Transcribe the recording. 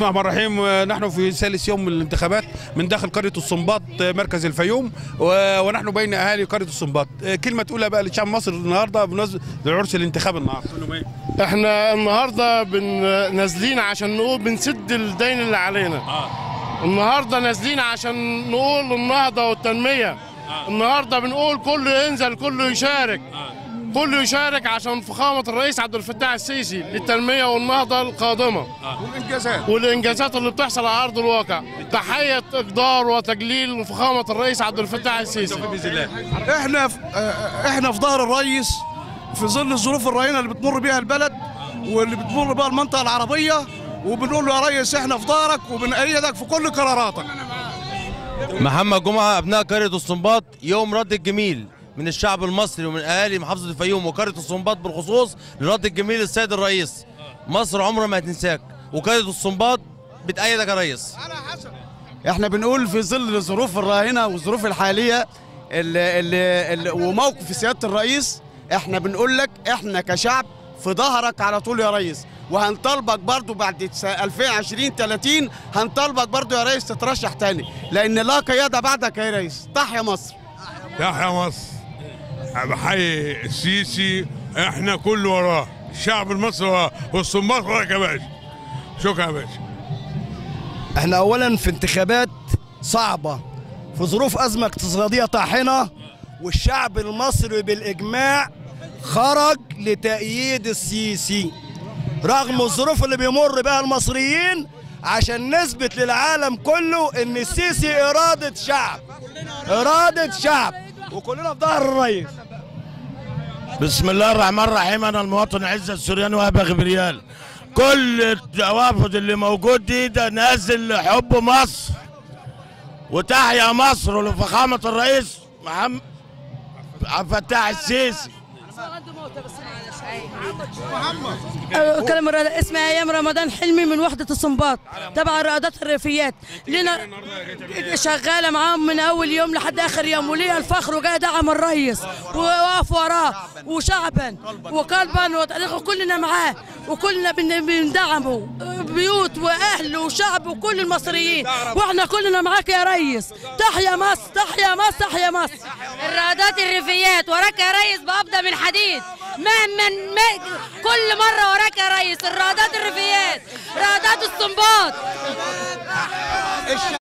بسم الله الرحمن الرحيم. نحن في ثالث يوم من الانتخابات من داخل قرية الصنباط مركز الفيوم، ونحن بين اهالي قرية الصنباط. كلمة تقولها بقى لشعب مصر النهارده بمناسبة عرس الانتخاب النهارده. احنا النهارده نازلين عشان نقول بنسد الدين اللي علينا. النهارده نازلين عشان نقول النهضة والتنمية. النهارده بنقول كله ينزل، كله يشارك، كله يشارك عشان فخامة الرئيس عبد الفتاح السيسي للتنمية والنهضة القادمة والإنجازات اللي بتحصل على أرض الواقع. تحية إقدار وتجليل فخامة الرئيس عبد الفتاح السيسي. احنا في ظهر الرئيس في ظل الظروف الرهينة اللي بتمر بيها البلد واللي بتمر بيها المنطقة العربية، وبنقول له يا ريس احنا في ظهرك وبنأيدك في كل قراراتك. محمد جمعة، أبناء قرية الصنباط. يوم رد الجميل من الشعب المصري ومن اهالي محافظه الفيوم وقريه الصنباط بالخصوص لرد الجميل للسيد الرئيس. مصر عمرها ما هتنساك، وقريه الصنباط بتأيدك يا ريس. احنا بنقول في ظل الظروف الراهنه والظروف الحاليه وموقف سياده الرئيس، احنا بنقول لك احنا كشعب في ظهرك على طول يا ريس، وهنطالبك برضو بعد 2020-30 هنطالبك برضو يا ريس تترشح تاني، لان لا قياده بعدك يا ريس. تحيا مصر. تحيا مصر. بحيي السيسي، احنا كله وراه، الشعب المصري وراه، والصنباط وراك يا باشا. شكرا يا باشا. احنا اولا في انتخابات صعبه في ظروف ازمه اقتصاديه طاحنه، والشعب المصري بالاجماع خرج لتأييد السيسي رغم الظروف اللي بيمر بها المصريين، عشان نثبت للعالم كله ان السيسي اراده شعب، اراده شعب، وكلنا في ظهر الرئيس. بسم الله الرحمن الرحيم. انا المواطن عزت السورياني وهبه غبريال. كل التوافد اللي موجود ده نازل حب مصر وتحيا مصر ولفخامه الرئيس محمد عبد الفتاح السيسي. كلمة اسمها ايام رمضان حلمي من وحدة الصنباط تبع رائدات الريفيات. لنا شغالة معاهم من أول يوم لحد آخر يوم، وليها الفخر وجاي دعم الرئيس وواقف وراه وشعبا وقلبا وكلنا معاه، وكلنا بندعمه، بيوت وأهل وشعب وكل المصريين، واحنا كلنا معاك يا ريس. تحيا مصر، تحيا مصر، تحيا مصر. الرائدات الريفيات وراك يا ريس بقبضة من حديد، مهما كل مرة وراك يا ريس. الرائدات الريفيات، رائدات الصنباط.